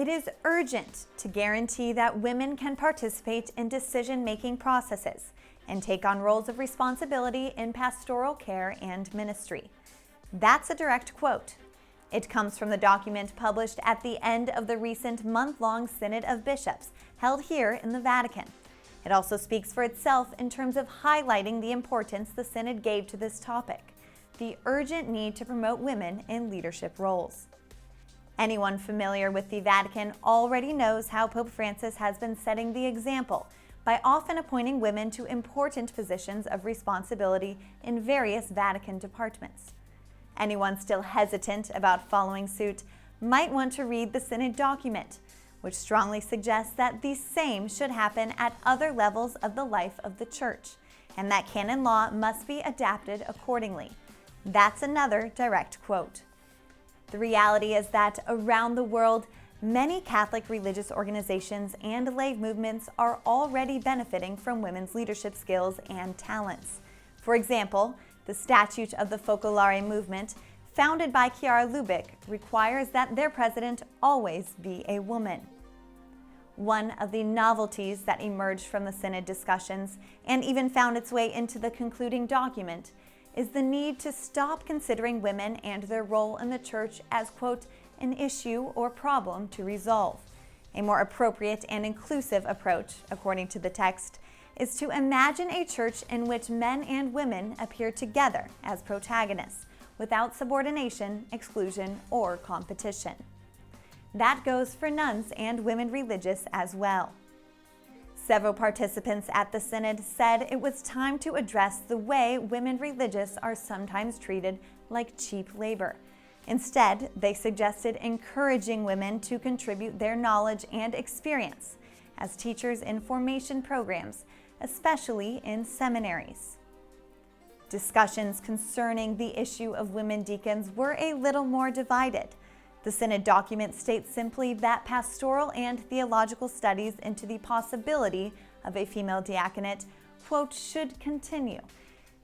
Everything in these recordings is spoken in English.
It is urgent to guarantee that women can participate in decision-making processes and take on roles of responsibility in pastoral care and ministry. That's a direct quote. It comes from the document published at the end of the recent month-long Synod of Bishops held here in the Vatican. It also speaks for itself in terms of highlighting the importance the Synod gave to this topic, the urgent need to promote women in leadership roles. Anyone familiar with the Vatican already knows how Pope Francis has been setting the example by often appointing women to important positions of responsibility in various Vatican departments. Anyone still hesitant about following suit might want to read the Synod document, which strongly suggests that the same should happen at other levels of the life of the Church, and that canon law must be adapted accordingly. That's another direct quote. The reality is that around the world, many Catholic religious organizations and lay movements are already benefiting from women's leadership skills and talents. For example, the Statute of the Focolare movement, founded by Chiara Lubich, requires that their president always be a woman. One of the novelties that emerged from the Synod discussions, and even found its way into the concluding document, is the need to stop considering women and their role in the Church as, quote, an issue or problem to resolve. A more appropriate and inclusive approach, according to the text, is to imagine a church in which men and women appear together as protagonists, without subordination, exclusion, or competition. That goes for nuns and women religious as well. Several participants at the Synod said it was time to address the way women religious are sometimes treated like cheap labor. Instead, they suggested encouraging women to contribute their knowledge and experience as teachers in formation programs, especially in seminaries. Discussions concerning the issue of women deacons were a little more divided. The Synod document states simply that pastoral and theological studies into the possibility of a female diaconate, quote, should continue.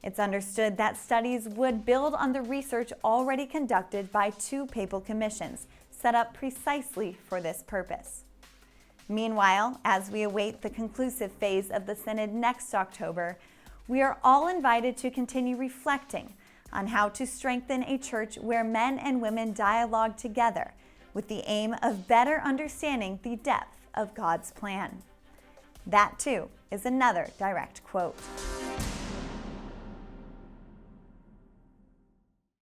It's understood that studies would build on the research already conducted by 2 papal commissions, set up precisely for this purpose. Meanwhile, as we await the conclusive phase of the Synod next October, we are all invited to continue reflecting on how to strengthen a church where men and women dialogue together with the aim of better understanding the depth of God's plan. That, too, is another direct quote.